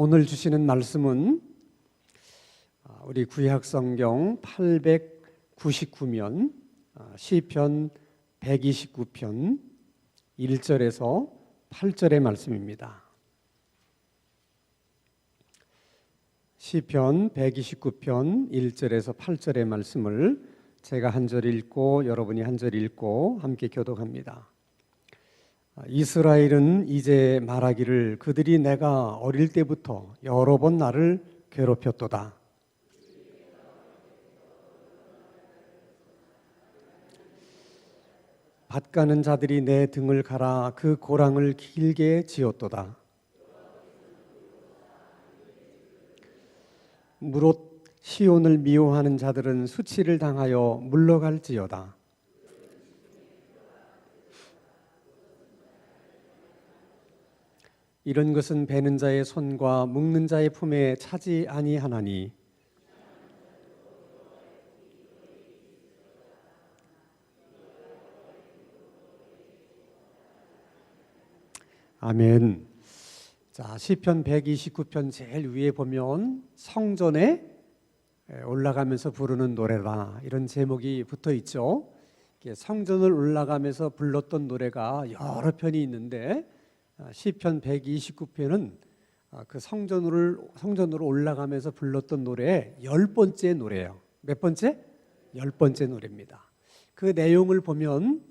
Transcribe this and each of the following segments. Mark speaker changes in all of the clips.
Speaker 1: 오늘 주시는 말씀은 우리 구약성경 899면 시편 129편 1절에서 8절의 말씀입니다. 시편 129편 1절에서 8절의 말씀을 제가 한 절 읽고 여러분이 한 절 읽고 함께 교독합니다. 이스라엘은 이제 말하기를 그들이 내가 어릴 때부터 여러 번 나를 괴롭혔도다. 밭 가는 자들이 내 등을 갈아 그 고랑을 길게 지었도다. 무릇 시온을 미워하는 자들은 수치를 당하여 물러갈지어다. 이런 것은 베는 자의 손과 묶는 자의 품에 차지 아니하나니 아멘. 자, 시편 129편 제일 위에 보면 성전에 올라가면서 부르는 노래다 이런 제목이 붙어 있죠. 성전을 올라가면서 불렀던 노래가 여러 편이 있는데 시편 129편은 그 성전으로 올라가면서 불렀던 노래의 10번째 노래예요. 몇 번째? 10번째 노래입니다. 그 내용을 보면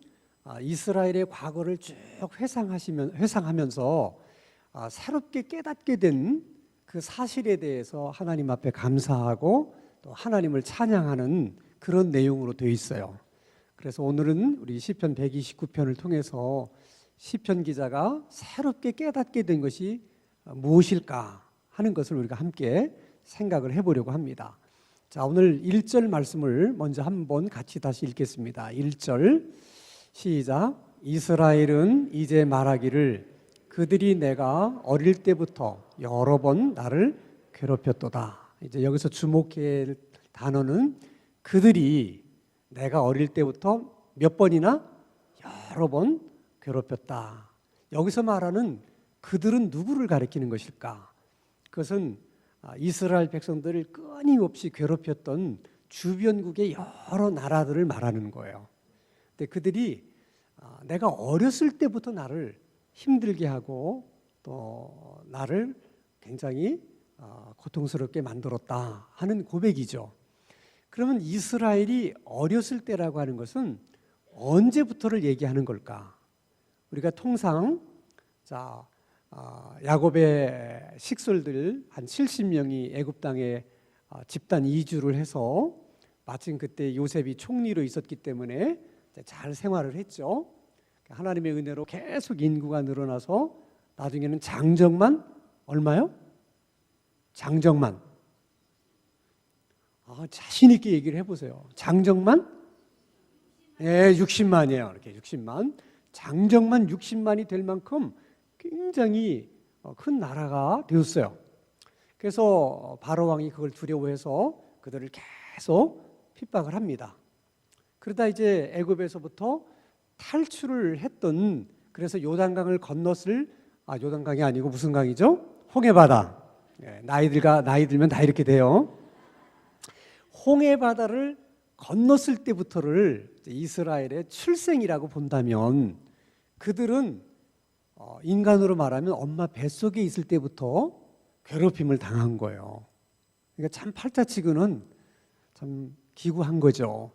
Speaker 1: 이스라엘의 과거를 쭉 회상하면서 새롭게 깨닫게 된 그 사실에 대해서 하나님 앞에 감사하고 또 하나님을 찬양하는 그런 내용으로 되어 있어요. 그래서 오늘은 우리 시편 129편을 통해서 시편 기자가 새롭게 깨닫게 된 것이 무엇일까 하는 것을 우리가 함께 생각을 해보려고 합니다. 자, 오늘 1절 말씀을 먼저 한번 같이 다시 읽겠습니다. 1절 시작. 이스라엘은 이제 말하기를 그들이 내가 어릴 때부터 여러 번 나를 괴롭혔도다. 이제 여기서 주목할 단어는 그들이 내가 어릴 때부터 몇 번이나 여러 번 괴롭혔다. 여기서 말하는 그들은 누구를 가리키는 것일까? 그것은 이스라엘 백성들을 끊임없이 괴롭혔던 주변국의 여러 나라들을 말하는 거예요. 근데 그들이 내가 어렸을 때부터 나를 힘들게 하고 또 나를 굉장히 고통스럽게 만들었다 하는 고백이죠. 그러면 이스라엘이 어렸을 때라고 하는 것은 언제부터를 얘기하는 걸까? 우리가 통상 야곱의 식솔들 한 70명이 애굽 땅에 집단 이주를 해서 마침 그때 요셉이 총리로 있었기 때문에 잘 생활을 했죠. 하나님의 은혜로 계속 인구가 늘어나서 나중에는 장정만 얼마요? 장정만 자신 있게 얘기를 해보세요. 장정만? 네, 60만이에요. 이렇게 60만. 장정만 60만이 될 만큼 굉장히 큰 나라가 되었어요. 그래서 바로 왕이 그걸 두려워해서 그들을 계속 핍박을 합니다. 그러다 이제 애굽에서부터 탈출을 했던, 그래서 요단강을 건넜을 요단강이 아니고 무슨 강이죠? 홍해바다. 나이 들면 다 이렇게 돼요. 홍해바다를 건넜을 때부터를 이스라엘의 출생이라고 본다면 그들은 인간으로 말하면 엄마 뱃속에 있을 때부터 괴롭힘을 당한 거예요. 그러니까 참 팔자치기는 참 기구한 거죠.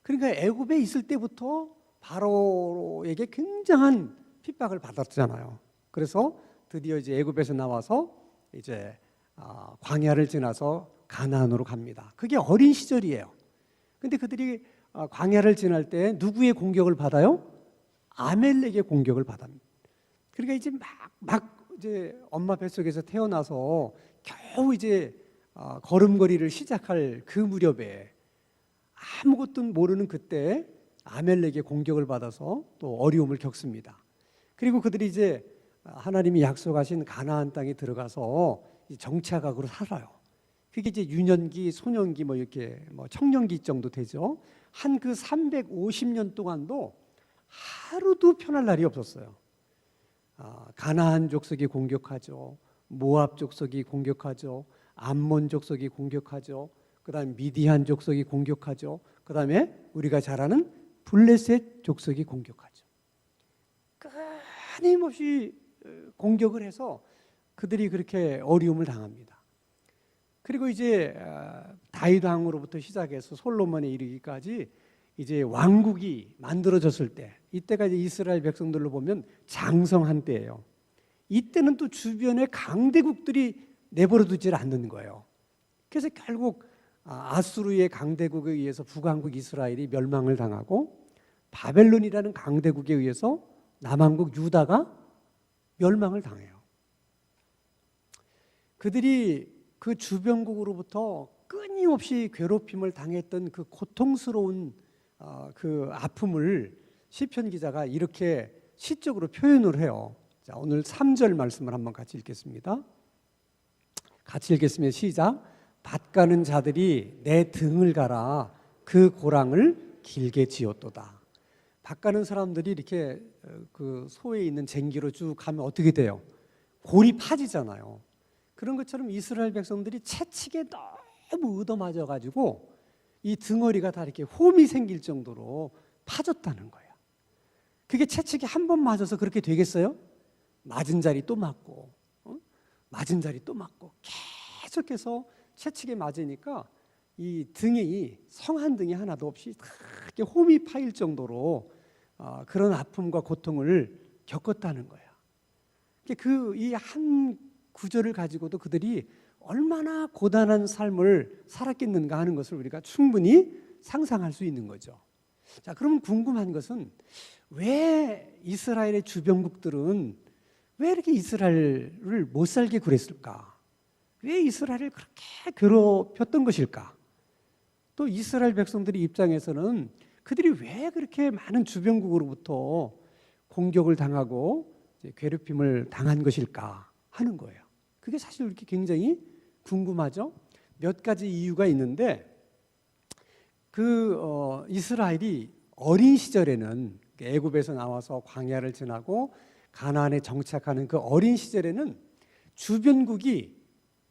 Speaker 1: 그러니까 애굽에 있을 때부터 바로에게 굉장한 핍박을 받았잖아요. 그래서 드디어 이제 애굽에서 나와서 이제 광야를 지나서 가나안으로 갑니다. 그게 어린 시절이에요. 근데 그들이 광야를 지날 때 누구의 공격을 받아요? 아멜렉의 공격을 받습니다. 그러니까 이제 막 이제 엄마 뱃속에서 태어나서 겨우 이제 걸음걸이를 시작할 그 무렵에 아무것도 모르는 그때 아멜렉의 공격을 받아서 또 어려움을 겪습니다. 그리고 그들이 이제 하나님이 약속하신 가나안 땅에 들어가서 정착학으로 살아요. 그게 이제 유년기, 소년기 이렇게 청년기 정도 되죠. 한 그 350년 동안도 하루도 편할 날이 없었어요. 가나안 족속이 공격하죠. 모압 족속이 공격하죠. 암몬 족속이 공격하죠. 그다음 미디안 족속이 공격하죠. 그다음에 우리가 잘 아는 블레셋 족속이 공격하죠. 끊임없이 공격을 해서 그들이 그렇게 어려움을 당합니다. 그리고 이제 다윗 왕으로부터 시작해서 솔로몬에 이르기까지 이제 왕국이 만들어졌을 때, 이때가 이제 이스라엘 백성들로 보면 장성한 때예요. 이때는 또 주변의 강대국들이 내버려두질 않는 거예요. 그래서 결국 아수르의 강대국에 의해서 북왕국 이스라엘이 멸망을 당하고, 바벨론이라는 강대국에 의해서 남왕국 유다가 멸망을 당해요. 그들이 그 주변국으로부터 끊임없이 괴롭힘을 당했던 그 고통스러운 그 아픔을 시편 기자가 이렇게 시적으로 표현을 해요. 자, 오늘 3절 말씀을 한번 같이 읽겠습니다. 같이 읽겠습니다. 시작. 밭 가는 자들이 내 등을 갈아 그 고랑을 길게 지었도다. 밭 가는 사람들이 이렇게 그 소에 있는 쟁기로 쭉 가면 어떻게 돼요? 골이 파지잖아요. 그런 것처럼 이스라엘 백성들이 채찍에 너무 얻어맞아 가지고 이 등허리가 다 이렇게 홈이 생길 정도로 파졌다는 거예요. 그게 채찍이 한 번 맞아서 그렇게 되겠어요? 맞은 자리 또 맞고, 맞은 자리 또 맞고, 계속해서 채찍에 맞으니까 이 등이 성한 등이 하나도 없이 이렇게 홈이 파일 정도로 그런 아픔과 고통을 겪었다는 거예요. 그 이 한 구절을 가지고도 그들이 얼마나 고단한 삶을 살았겠는가 하는 것을 우리가 충분히 상상할 수 있는 거죠. 자, 그러면 궁금한 것은 왜 이스라엘의 주변국들은 왜 이렇게 이스라엘을 못 살게 그랬을까? 왜 이스라엘을 그렇게 괴롭혔던 것일까? 또 이스라엘 백성들의 입장에서는 그들이 왜 그렇게 많은 주변국으로부터 공격을 당하고 괴롭힘을 당한 것일까 하는 거예요. 그게 사실 이렇게 굉장히 궁금하죠. 몇 가지 이유가 있는데, 이스라엘이 어린 시절에는 애굽에서 나와서 광야를 지나고 가나안에 정착하는 그 어린 시절에는 주변국이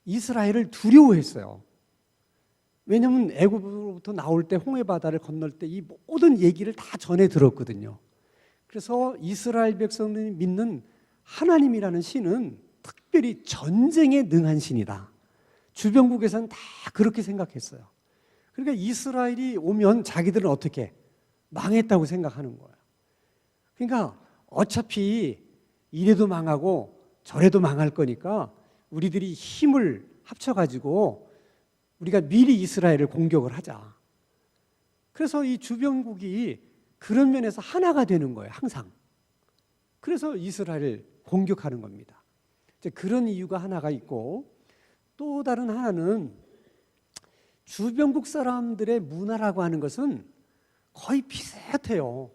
Speaker 1: 이스라엘을 두려워했어요. 왜냐하면 애굽으로부터 나올 때 홍해 바다를 건널 때 이 모든 얘기를 다 전해 들었거든요. 그래서 이스라엘 백성들이 믿는 하나님이라는 신은 특별히 전쟁에 능한 신이다. 주변국에서는 다 그렇게 생각했어요. 그러니까 이스라엘이 오면 자기들은 어떻게 망했다고 생각하는 거예요. 그러니까 어차피 이래도 망하고 저래도 망할 거니까 우리들이 힘을 합쳐가지고 우리가 미리 이스라엘을 공격을 하자. 그래서 이 주변국이 그런 면에서 하나가 되는 거예요, 항상. 그래서 이스라엘을 공격하는 겁니다. 이제 그런 이유가 하나가 있고, 또 다른 하나는 주변국 사람들의 문화라고 하는 것은 거의 비슷해요.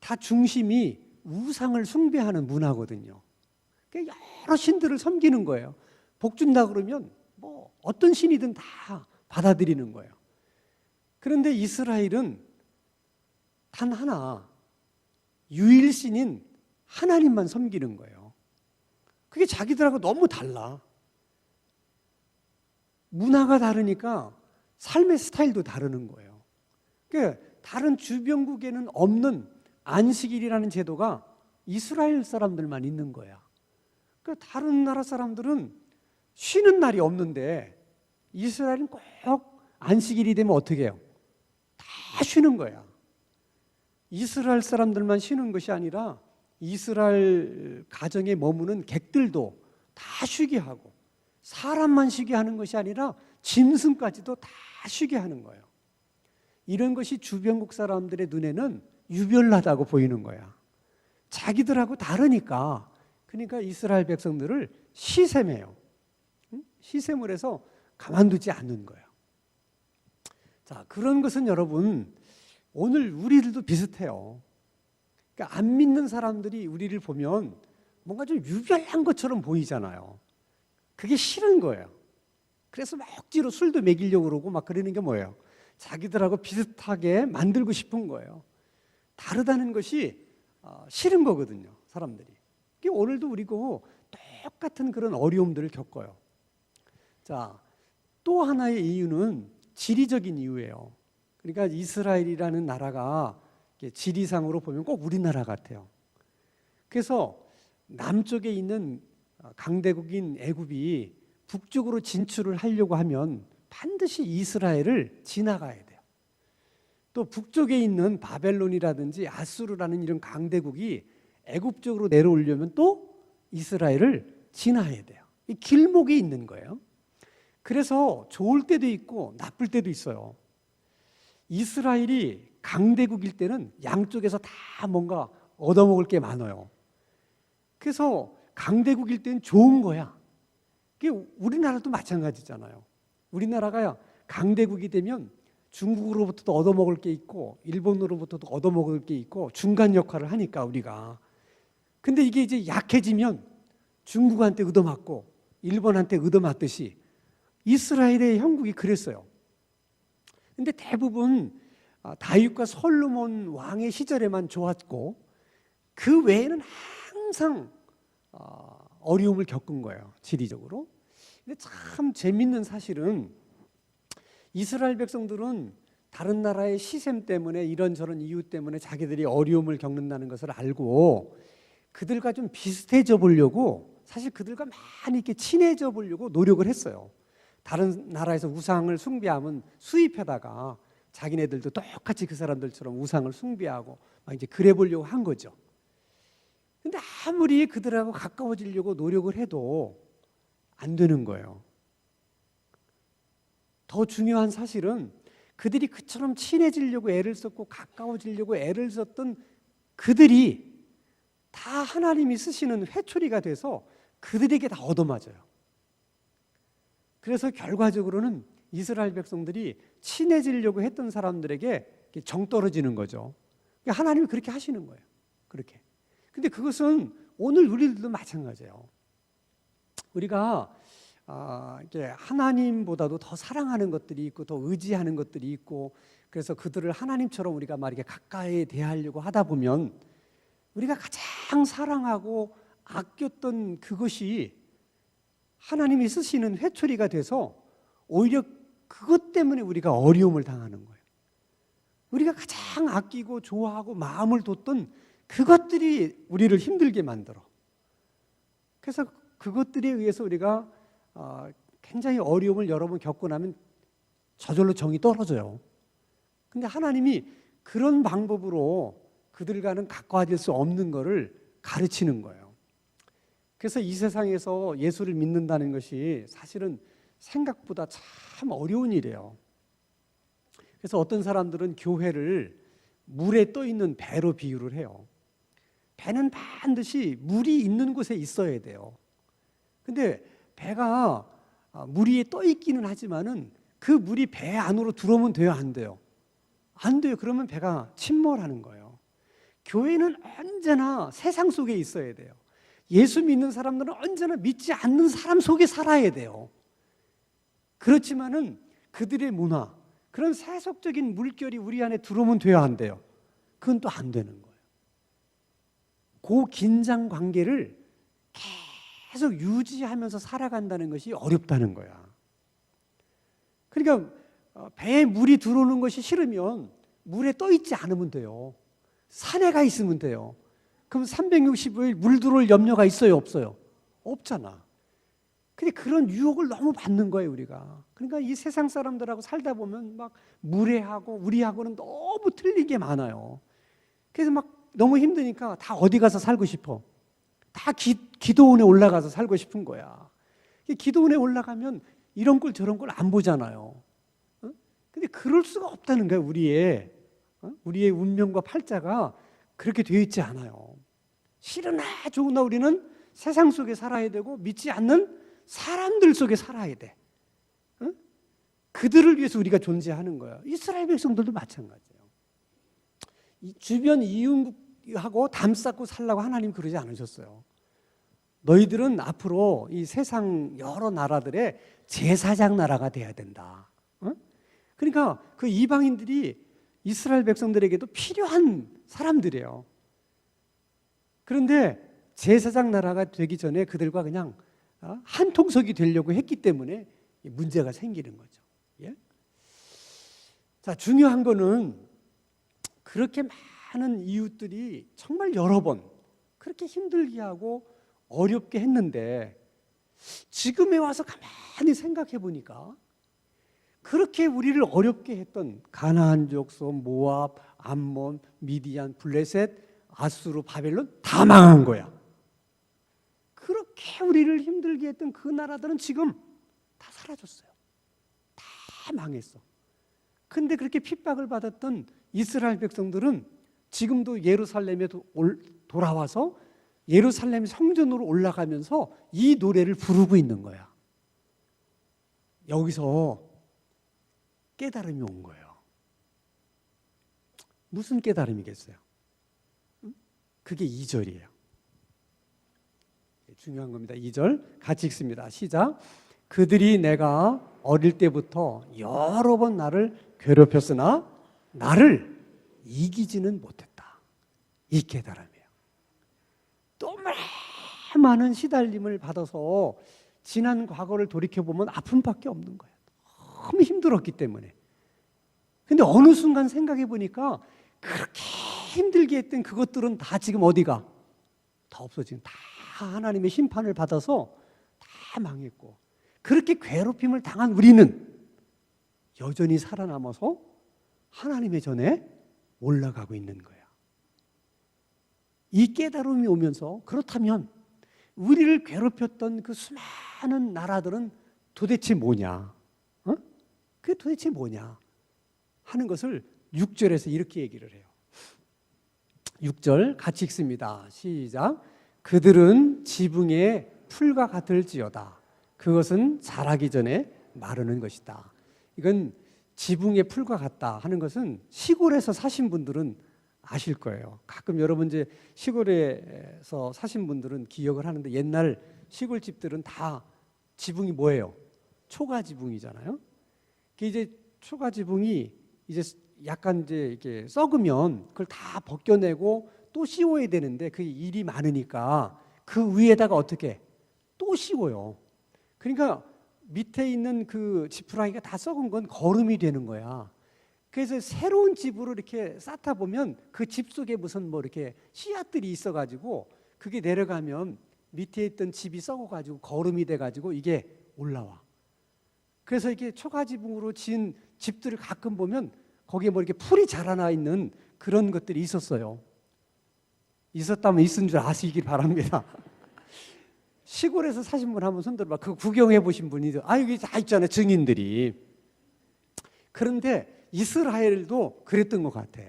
Speaker 1: 다 중심이 우상을 숭배하는 문화거든요. 그러니까 여러 신들을 섬기는 거예요. 복 준다 그러면 뭐 어떤 신이든 다 받아들이는 거예요. 그런데 이스라엘은 단 하나, 유일신인 하나님만 섬기는 거예요. 그게 자기들하고 너무 달라. 문화가 다르니까 삶의 스타일도 다르는 거예요. 그러니까 다른 주변국에는 없는 안식일이라는 제도가 이스라엘 사람들만 있는 거야. 그러니까 다른 나라 사람들은 쉬는 날이 없는데 이스라엘은 꼭 안식일이 되면 어떻게 해요? 다 쉬는 거야. 이스라엘 사람들만 쉬는 것이 아니라 이스라엘 가정에 머무는 객들도 다 쉬게 하고, 사람만 쉬게 하는 것이 아니라 짐승까지도 다 쉬게 하는 거예요. 이런 것이 주변국 사람들의 눈에는 유별나다고 보이는 거야. 자기들하고 다르니까. 그러니까 이스라엘 백성들을 시샘해요. 시샘을 해서 가만두지 않는 거예요. 자, 그런 것은 여러분 오늘 우리들도 비슷해요. 그러니까 안 믿는 사람들이 우리를 보면 뭔가 좀 유별난 것처럼 보이잖아요. 그게 싫은 거예요. 그래서 막 억지로 술도 먹이려고 그러고 막 그러는 게 뭐예요? 자기들하고 비슷하게 만들고 싶은 거예요. 다르다는 것이 싫은 거거든요, 사람들이. 오늘도 우리고 똑같은 그런 어려움들을 겪어요. 자, 또 하나의 이유는 지리적인 이유예요. 그러니까 이스라엘이라는 나라가 지리상으로 보면 꼭 우리나라 같아요. 그래서 남쪽에 있는 강대국인 애굽이 북쪽으로 진출을 하려고 하면 반드시 이스라엘을 지나가야 돼요. 또 북쪽에 있는 바벨론이라든지 아수르라는 이런 강대국이 애굽 쪽으로 내려오려면 또 이스라엘을 지나야 돼요. 이 길목이 있는 거예요. 그래서 좋을 때도 있고 나쁠 때도 있어요. 이스라엘이 강대국일 때는 양쪽에서 다 뭔가 얻어먹을 게 많아요. 그래서 강대국일 때는 좋은 거야. 그게 우리나라도 마찬가지잖아요. 우리나라가 강대국이 되면 중국으로부터도 얻어먹을 게 있고 일본으로부터도 얻어먹을 게 있고 중간 역할을 하니까 우리가. 근데 이게 이제 약해지면 중국한테 얻어맞고 일본한테 얻어맞듯이 이스라엘의 형국이 그랬어요. 근데 대부분 다윗과 솔로몬 왕의 시절에만 좋았고 그 외에는 항상 어려움을 겪은 거예요. 지리적으로. 근데 참 재밌는 사실은 이스라엘 백성들은 다른 나라의 시샘 때문에 이런저런 이유 때문에 자기들이 어려움을 겪는다는 것을 알고 그들과 좀 비슷해져 보려고 사실 그들과 많이 이렇게 친해져 보려고 노력을 했어요. 다른 나라에서 우상을 숭배하면 수입해다가 자기네들도 똑같이 그 사람들처럼 우상을 숭배하고 막 이제 그래 보려고 한 거죠. 근데 아무리 그들하고 가까워지려고 노력을 해도 안 되는 거예요. 더 중요한 사실은 그들이 그처럼 친해지려고 애를 썼고 가까워지려고 애를 썼던 그들이 다 하나님이 쓰시는 회초리가 돼서 그들에게 다 얻어맞아요. 그래서 결과적으로는 이스라엘 백성들이 친해지려고 했던 사람들에게 정 떨어지는 거죠. 하나님이 그렇게 하시는 거예요. 그렇게. 근데 그것은 오늘 우리들도 마찬가지예요. 우리가 이렇게 하나님보다도 더 사랑하는 것들이 있고 더 의지하는 것들이 있고 그래서 그들을 하나님처럼 우리가 막 이렇게 가까이 대하려고 하다 보면 우리가 가장 사랑하고 아꼈던 그것이 하나님이 쓰시는 회초리가 돼서 오히려 그것 때문에 우리가 어려움을 당하는 거예요. 우리가 가장 아끼고 좋아하고 마음을 뒀던 그것들이 우리를 힘들게 만들어. 그래서 그것들에 의해서 우리가 굉장히 어려움을 여러 번 겪고 나면 저절로 정이 떨어져요. 근데 하나님이 그런 방법으로 그들과는 가까워질 수 없는 것을 가르치는 거예요. 그래서 이 세상에서 예수를 믿는다는 것이 사실은 생각보다 참 어려운 일이에요. 그래서 어떤 사람들은 교회를 물에 떠 있는 배로 비유를 해요. 배는 반드시 물이 있는 곳에 있어야 돼요. 근데 배가 물 위에 떠 있기는 하지만은 그 물이 배 안으로 들어오면 돼요, 안 돼요? 안 돼요. 그러면 배가 침몰하는 거예요. 교회는 언제나 세상 속에 있어야 돼요. 예수 믿는 사람들은 언제나 믿지 않는 사람 속에 살아야 돼요. 그렇지만은 그들의 문화, 그런 세속적인 물결이 우리 안에 들어오면 돼야 안 돼요. 그건 또 안 되는 거예요. 그 긴장 관계를 계속 유지하면서 살아간다는 것이 어렵다는 거야. 그러니까 배에 물이 들어오는 것이 싫으면 물에 떠 있지 않으면 돼요. 산에 가 있으면 돼요. 그럼 365일 물 들어올 염려가 있어요, 없어요? 없잖아. 근데 그런 유혹을 너무 받는 거예요, 우리가. 그러니까 이 세상 사람들하고 살다 보면 막 무례하고 우리하고는 너무 틀린 게 많아요. 그래서 막 너무 힘드니까 다 어디 가서 살고 싶어. 다 기도원에 올라가서 살고 싶은 거야. 기도원에 올라가면 이런 꼴 저런 꼴 안 보잖아요. 근데 그럴 수가 없다는 거예요, 우리의 운명과 팔자가 그렇게 되어 있지 않아요. 싫으나 좋으나 우리는 세상 속에 살아야 되고 믿지 않는 사람들 속에 살아야 돼. 그들을 위해서 우리가 존재하는 거야. 이스라엘 백성들도 마찬가지예요. 주변 이웃하고 담쌓고 살라고 하나님 그러지 않으셨어요. 너희들은 앞으로 이 세상 여러 나라들의 제사장 나라가 돼야 된다. 그러니까 그 이방인들이 이스라엘 백성들에게도 필요한 사람들이에요. 그런데 제사장 나라가 되기 전에 그들과 그냥 한통속이 되려고 했기 때문에 문제가 생기는 거죠. 예? 자, 중요한 거는 그렇게 많은 이웃들이 정말 여러 번 그렇게 힘들게 하고 어렵게 했는데 지금에 와서 가만히 생각해 보니까 그렇게 우리를 어렵게 했던 가나안 족속, 모압, 암몬, 미디안, 블레셋, 아수르, 바벨론 다 망한 거야. 그렇게 우리를 힘들게 했던 그 나라들은 지금 다 사라졌어요. 다 망했어. 근데 그렇게 핍박을 받았던 이스라엘 백성들은 지금도 예루살렘에 돌아와서 예루살렘 성전으로 올라가면서 이 노래를 부르고 있는 거야. 여기서 깨달음이 온 거예요. 무슨 깨달음이겠어요? 그게 2절이에요. 중요한 겁니다. 2절 같이 읽습니다. 시작. 그들이 내가 어릴 때부터 여러 번 나를 괴롭혔으나 나를 이기지는 못했다. 이 깨달음이에요. 너무 많은 시달림을 받아서 지난 과거를 돌이켜보면 아픔밖에 없는 거예요. 너무 힘들었기 때문에. 근데 어느 순간 생각해 보니까 그렇게 힘들게 했던 그것들은 다 지금 어디가? 다 없어지고 다 하나님의 심판을 받아서 다 망했고, 그렇게 괴롭힘을 당한 우리는 여전히 살아남아서 하나님의 전에 올라가고 있는 거야. 이 깨달음이 오면서 그렇다면 우리를 괴롭혔던 그 수많은 나라들은 도대체 뭐냐? 그게 도대체 뭐냐? 하는 것을 6절에서 이렇게 얘기를 해요. 6절 같이 읽습니다. 시작. 그들은 지붕의 풀과 같을지어다. 그것은 자라기 전에 마르는 것이다. 이건 지붕의 풀과 같다 하는 것은 시골에서 사신 분들은 아실 거예요. 가끔 여러분 이제 시골에서 사신 분들은 기억을 하는데 옛날 시골 집들은 다 지붕이 뭐예요? 초가 지붕이잖아요. 이제 초가 지붕이 이제 약간 이제 이렇게 썩으면 그걸 다 벗겨내고 또 씌워야 되는데 그 일이 많으니까 그 위에다가 어떻게 또 씌워요. 그러니까 밑에 있는 그 지푸라기가 다 썩은 건 거름이 되는 거야. 그래서 새로운 집으로 이렇게 쌓다 보면 그 집 속에 무슨 뭐 이렇게 씨앗들이 있어가지고 그게 내려가면 밑에 있던 집이 썩어가지고 거름이 돼가지고 이게 올라와. 그래서 이게 초가지붕으로 지은 집들을 가끔 보면 거기에 뭐 이렇게 풀이 자라나 있는 그런 것들이 있었어요. 있었다면 있은 줄 아시길 바랍니다. 시골에서 사신 분 한번 손 들어봐. 그거 구경해 보신 분이 여기 다 있잖아요. 증인들이. 그런데 이스라엘도 그랬던 것 같아.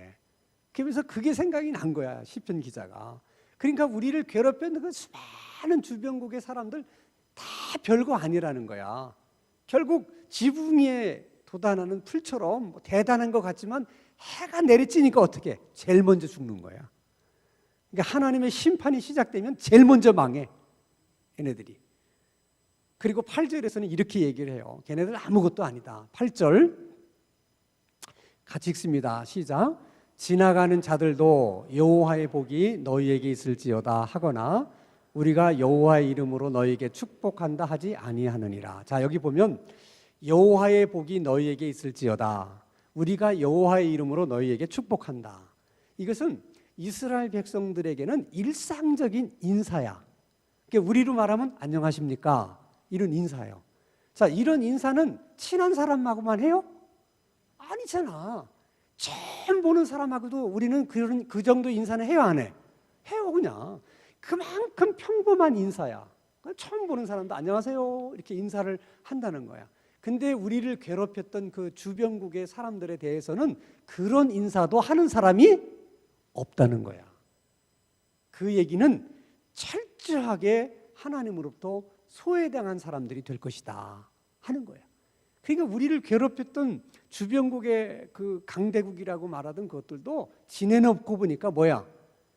Speaker 1: 그래서 그게 생각이 난 거야. 시편 기자가. 그러니까 우리를 괴롭혔던 그 수많은 주변국의 사람들 다 별거 아니라는 거야. 결국 지붕 위에 돋아나는 풀처럼 뭐 대단한 것 같지만 해가 내리쬐니까 어떻게? 제일 먼저 죽는 거야. 그러니까 하나님의 심판이 시작되면 제일 먼저 망해. 얘네들이. 그리고 8절에서는 이렇게 얘기를 해요. 걔네들 아무것도 아니다. 8절 같이 읽습니다. 시작. 지나가는 자들도 여호와의 복이 너희에게 있을지어다 하거나 우리가 여호와의 이름으로 너희에게 축복한다 하지 아니하느니라. 자, 여기 보면 여호와의 복이 너희에게 있을지어다. 우리가 여호와의 이름으로 너희에게 축복한다. 이것은 이스라엘 백성들에게는 일상적인 인사야. 그러니까 우리로 말하면 안녕하십니까? 이런 인사예요. 자, 이런 인사는 친한 사람하고만 해요? 아니잖아. 처음 보는 사람하고도 우리는 그 정도 인사는 해요, 안 해? 해요, 그냥. 그만큼 평범한 인사야. 처음 보는 사람도 안녕하세요 이렇게 인사를 한다는 거야. 근데 우리를 괴롭혔던 그 주변국의 사람들에 대해서는 그런 인사도 하는 사람이 없다는 거야. 그 얘기는 철저하게 하나님으로부터 소외당한 사람들이 될 것이다 하는 거야. 그러니까 우리를 괴롭혔던 주변국의 그 강대국이라고 말하던 것들도 지내놓고 보니까 뭐야?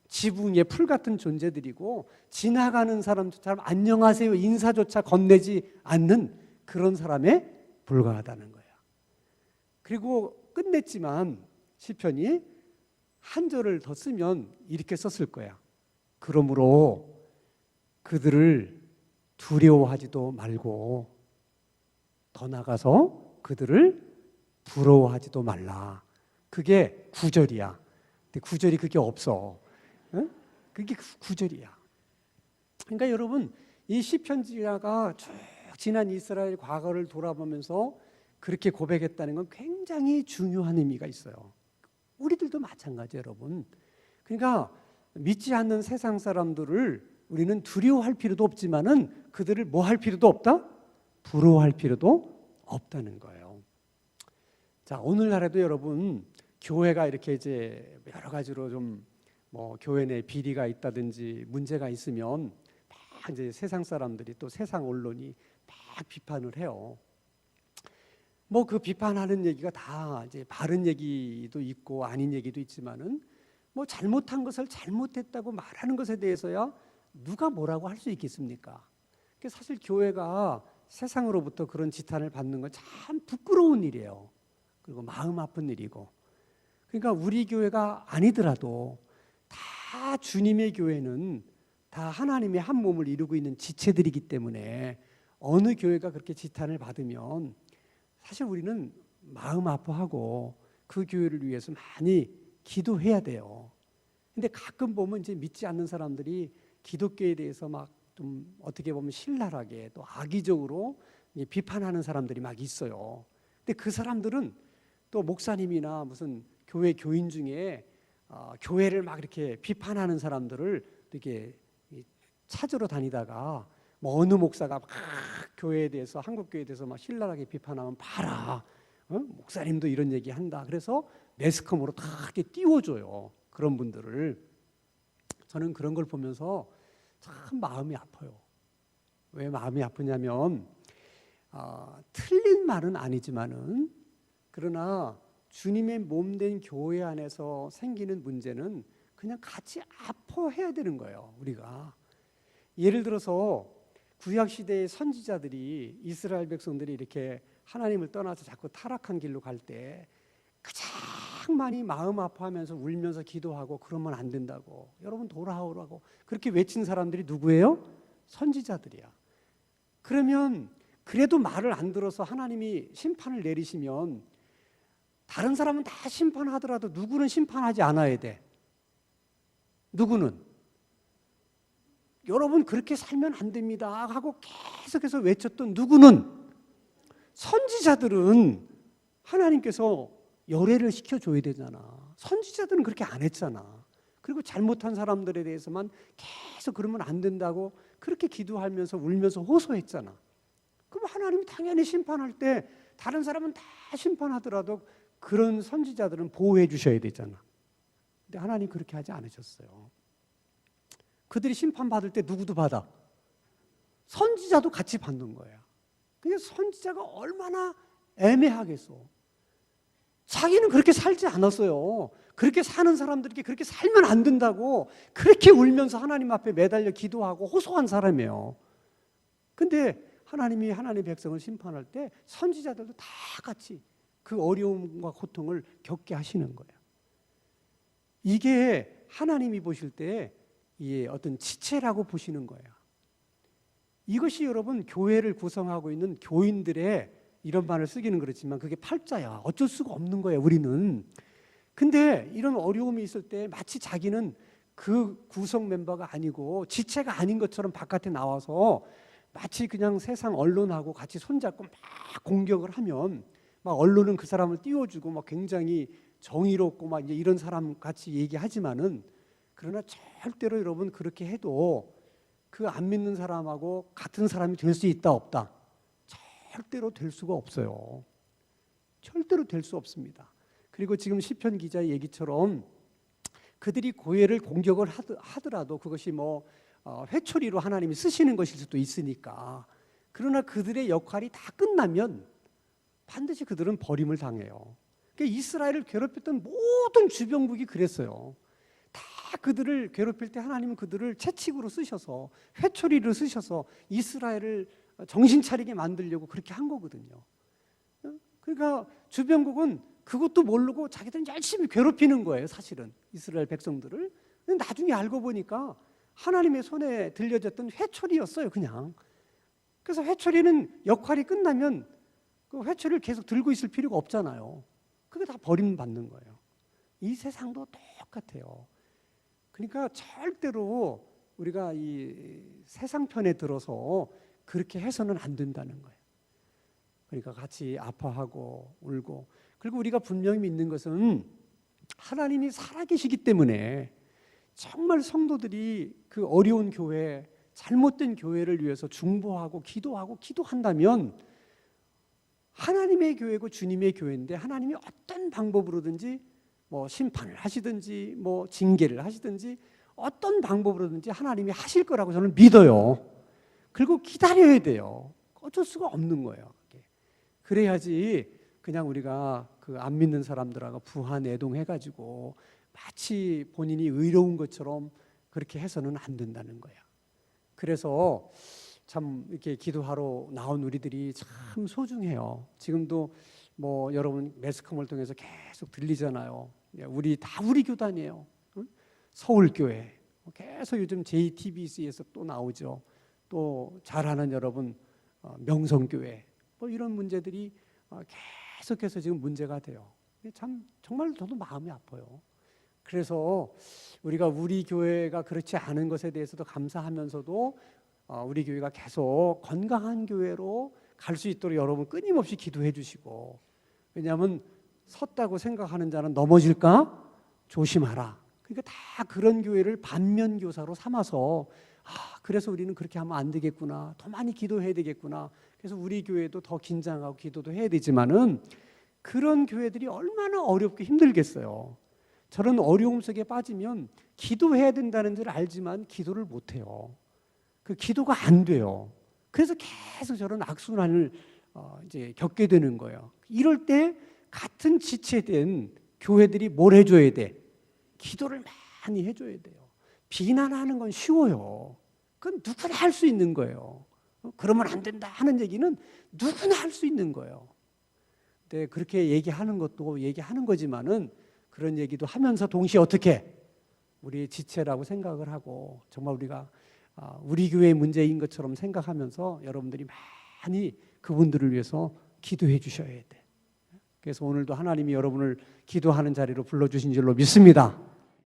Speaker 1: 지붕 위에 풀 같은 존재들이고 지나가는 사람처럼 안녕하세요 인사조차 건네지 않는 그런 사람에 불과하다는 거야. 그리고 끝냈지만 시편이 한 절을 더 쓰면 이렇게 썼을 거야. 그러므로 그들을 두려워하지도 말고 더 나가서 그들을 부러워하지도 말라. 그게 9절이야. 근데 9절이 그게 없어. 응? 그게 9절이야. 그러니까 여러분, 이 시편지자가 쭉 지난 이스라엘 과거를 돌아보면서 그렇게 고백했다는 건 굉장히 중요한 의미가 있어요. 우리들도 마찬가지예요, 여러분. 그러니까 믿지 않는 세상 사람들을 우리는 두려워할 필요도 없지만은 그들을 뭐 할 필요도 없다? 부러워할 필요도 없다는 거예요. 자, 오늘날에도 여러분, 교회가 이렇게 이제 여러 가지로 좀 뭐 교회 내 비리가 있다든지 문제가 있으면 막 이제 세상 사람들이 또 세상 언론이 막 비판을 해요. 뭐 그 비판하는 얘기가 다 이제 바른 얘기도 있고 아닌 얘기도 있지만은 뭐 잘못한 것을 잘못했다고 말하는 것에 대해서야 누가 뭐라고 할 수 있겠습니까? 사실 교회가 세상으로부터 그런 지탄을 받는 건 참 부끄러운 일이에요. 그리고 마음 아픈 일이고. 그러니까 우리 교회가 아니더라도 다 주님의 교회는 다 하나님의 한 몸을 이루고 있는 지체들이기 때문에 어느 교회가 그렇게 지탄을 받으면 사실 우리는 마음 아파하고 그 교회를 위해서 많이 기도해야 돼요. 근데 가끔 보면 이제 믿지 않는 사람들이 기독교에 대해서 막 좀 어떻게 보면 신랄하게 또 악의적으로 비판하는 사람들이 막 있어요. 근데 그 사람들은 또 목사님이나 무슨 교회 교인 중에 교회를 막 이렇게 비판하는 사람들을 이렇게 찾으러 다니다가 뭐 어느 목사가 막 교회에 대해서 한국 교회에 대해서 막 신랄하게 비판하면 봐라, 목사님도 이런 얘기 한다. 그래서 매스컴으로 다 이렇게 띄워줘요. 그런 분들을. 저는 그런 걸 보면서 참 마음이 아파요. 왜 마음이 아프냐면 틀린 말은 아니지만은 그러나 주님의 몸된 교회 안에서 생기는 문제는 그냥 같이 아파해야 되는 거예요. 우리가 예를 들어서 구약 시대의 선지자들이 이스라엘 백성들이 이렇게 하나님을 떠나서 자꾸 타락한 길로 갈 때 가장 많이 마음 아파하면서 울면서 기도하고 그러면 안 된다고, 여러분 돌아오라고 그렇게 외친 사람들이 누구예요? 선지자들이야. 그러면 그래도 말을 안 들어서 하나님이 심판을 내리시면 다른 사람은 다 심판하더라도 누구는 심판하지 않아야 돼? 누구는? 여러분 그렇게 살면 안 됩니다 하고 계속해서 외쳤던 누구는? 선지자들은 하나님께서 열애를 시켜줘야 되잖아. 선지자들은 그렇게 안 했잖아. 그리고 잘못한 사람들에 대해서만 계속 그러면 안 된다고 그렇게 기도하면서 울면서 호소했잖아. 그럼 하나님이 당연히 심판할 때 다른 사람은 다 심판하더라도 그런 선지자들은 보호해 주셔야 되잖아. 근데 하나님 그렇게 하지 않으셨어요. 그들이 심판받을 때 누구도 받아? 선지자도 같이 받는 거야. 그게 선지자가 얼마나 애매하겠어. 자기는 그렇게 살지 않았어요. 그렇게 사는 사람들에게 그렇게 살면 안 된다고 그렇게 울면서 하나님 앞에 매달려 기도하고 호소한 사람이에요. 근데 하나님이 하나님의 백성을 심판할 때 선지자들도 다 같이 그 어려움과 고통을 겪게 하시는 거예요. 이게 하나님이 보실 때 어떤 지체라고 보시는 거예요. 이것이 여러분 교회를 구성하고 있는 교인들의, 이런 말을 쓰기는 그렇지만 그게 팔자야. 어쩔 수가 없는 거예요, 우리는. 근데 이런 어려움이 있을 때 마치 자기는 그 구성 멤버가 아니고 지체가 아닌 것처럼 바깥에 나와서 마치 그냥 세상 언론하고 같이 손잡고 막 공격을 하면 막 언론은 그 사람을 띄워주고 막 굉장히 정의롭고 막 이제 이런 사람 같이 얘기하지만은, 그러나 절대로 여러분 그렇게 해도 그 안 믿는 사람하고 같은 사람이 될 수 있다 없다? 절대로 될 수가 없어요. 절대로 될 수 없습니다. 그리고 지금 시편 기자의 얘기처럼 그들이 교회를 공격을 하더라도 그것이 뭐 회초리로 하나님이 쓰시는 것일 수도 있으니까, 그러나 그들의 역할이 다 끝나면 반드시 그들은 버림을 당해요. 그러니까 이스라엘을 괴롭혔던 모든 주변국이 그랬어요. 다 그들을 괴롭힐 때 하나님은 그들을 채찍으로 쓰셔서 회초리를 쓰셔서 이스라엘을 정신 차리게 만들려고 그렇게 한 거거든요. 그러니까 주변국은 그것도 모르고 자기들은 열심히 괴롭히는 거예요, 사실은 이스라엘 백성들을. 근데 나중에 알고 보니까 하나님의 손에 들려졌던 회초리였어요, 그냥. 그래서 회초리는 역할이 끝나면 그 회초리를 계속 들고 있을 필요가 없잖아요. 그게 다 버림받는 거예요. 이 세상도 똑같아요. 그러니까 절대로 우리가 이 세상 편에 들어서 그렇게 해서는 안 된다는 거예요. 그러니까 같이 아파하고 울고, 그리고 우리가 분명히 믿는 것은 하나님이 살아계시기 때문에 정말 성도들이 그 어려운 교회, 잘못된 교회를 위해서 중보하고 기도한다면 하나님의 교회고 주님의 교회인데 하나님이 어떤 방법으로든지 뭐 심판을 하시든지 뭐 징계를 하시든지 어떤 방법으로든지 하나님이 하실 거라고 저는 믿어요. 그리고 기다려야 돼요. 어쩔 수가 없는 거예요. 그래야지 그냥 우리가 그 안 믿는 사람들하고 부하내동해가지고 마치 본인이 의로운 것처럼 그렇게 해서는 안 된다는 거야. 그래서 참 이렇게 기도하러 나온 우리들이 참 소중해요. 지금도 뭐 여러분 매스컴을 통해서 계속 들리잖아요. 우리 교단이에요. 서울교회 계속 요즘 JTBC에서 또 나오죠. 또 잘하는 여러분 명성교회 뭐 이런 문제들이 계속해서 지금 문제가 돼요. 참 정말 저도 마음이 아파요. 그래서 우리가 우리 교회가 그렇지 않은 것에 대해서도 감사하면서도 우리 교회가 계속 건강한 교회로 갈 수 있도록 여러분 끊임없이 기도해 주시고, 왜냐하면 섰다고 생각하는 자는 넘어질까 조심하라. 그러니까 다 그런 교회를 반면교사로 삼아서 그래서 우리는 그렇게 하면 안 되겠구나, 더 많이 기도해야 되겠구나. 그래서 우리 교회도 더 긴장하고 기도도 해야 되지만은 그런 교회들이 얼마나 어렵고 힘들겠어요. 저런 어려움 속에 빠지면 기도해야 된다는 줄 알지만 기도를 못 해요. 그 기도가 안 돼요. 그래서 계속 저런 악순환을 이제 겪게 되는 거예요. 이럴 때 같은 지체된 교회들이 뭘 해줘야 돼? 기도를 많이 해줘야 돼요. 비난하는 건 쉬워요. 그건 누구나 할 수 있는 거예요. 그러면 안 된다 하는 얘기는 누구나 할 수 있는 거예요. 근데 그렇게 얘기하는 것도 얘기하는 거지만은 그런 얘기도 하면서 동시에 어떻게 우리의 지체라고 생각을 하고 정말 우리가 우리 교회의 문제인 것처럼 생각하면서 여러분들이 많이 그분들을 위해서 기도해 주셔야 돼. 그래서 오늘도 하나님이 여러분을 기도하는 자리로 불러주신 줄로 믿습니다.